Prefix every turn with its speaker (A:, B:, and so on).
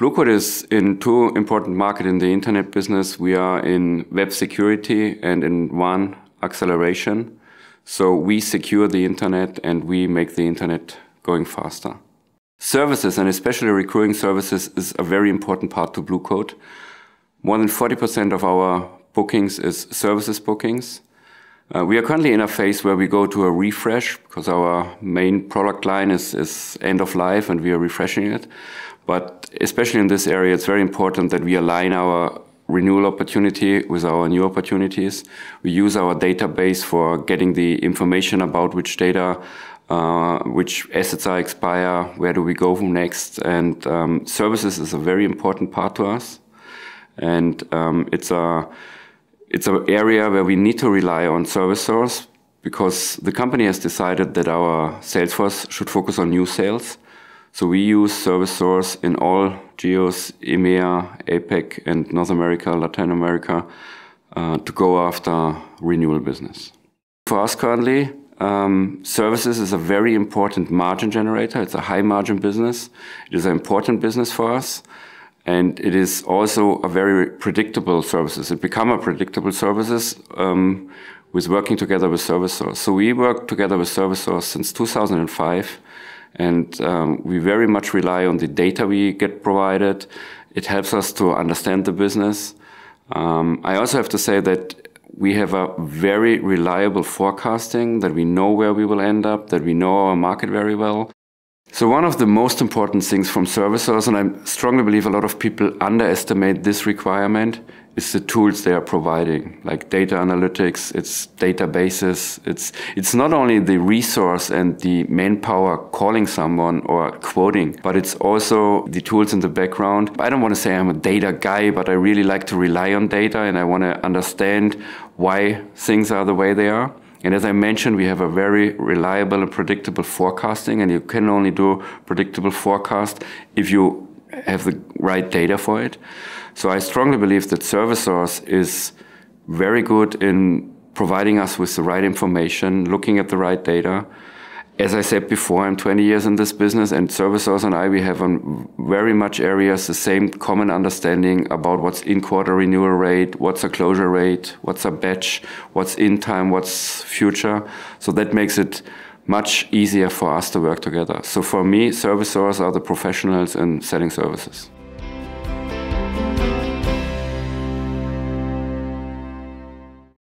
A: Blue Coat is in two important markets in the internet business. We are in web security and in WAN acceleration. So we secure the internet and we make the internet going faster. Services, and especially recurring services, is a very important part to Blue Coat. More than 40% of our bookings is services bookings. We are currently in a phase where we go to a refresh because our main product line is end of life and we are refreshing it. But especially in this area, it's very important that we align our renewal opportunity with our new opportunities. We use our database for getting the information about which data, which assets are expire, where do we go from next. And services is a very important part to us. And it's an area where we need to rely on ServiceSource because the company has decided that our sales force should focus on new sales. So we use ServiceSource in all geos, EMEA, APEC, and North America, Latin America, to go after renewal business. For us currently, services is a very important margin generator. It's a high margin business. It is an important business for us. And it is also a very predictable services. It become a predictable services with working together with ServiceSource. So we work together with ServiceSource since 2005. And we very much rely on the data we get provided. It helps us to understand the business. I also have to say that we have a very reliable forecasting, that we know where we will end up, that we know our market very well. So one of the most important things from ServiceSource, and I strongly believe a lot of people underestimate this requirement, is the tools they are providing, like data analytics, it's databases. It's not only the resource and the manpower calling someone or quoting, but it's also the tools in the background. I don't want to say I'm a data guy, but I really like to rely on data and I want to understand why things are the way they are. And as I mentioned, we have a very reliable and predictable forecasting, and you can only do predictable forecast if you have the right data for it. So I strongly believe that ServiceSource is very good in providing us with the right information, looking at the right data. As I said before, I'm 20 years in this business, and ServiceSource and we have on very much areas the same common understanding about what's in-quarter renewal rate, what's a closure rate, what's a batch, what's in time, what's future. So that makes it much easier for us to work together. So for me, ServiceSource are the professionals in selling services.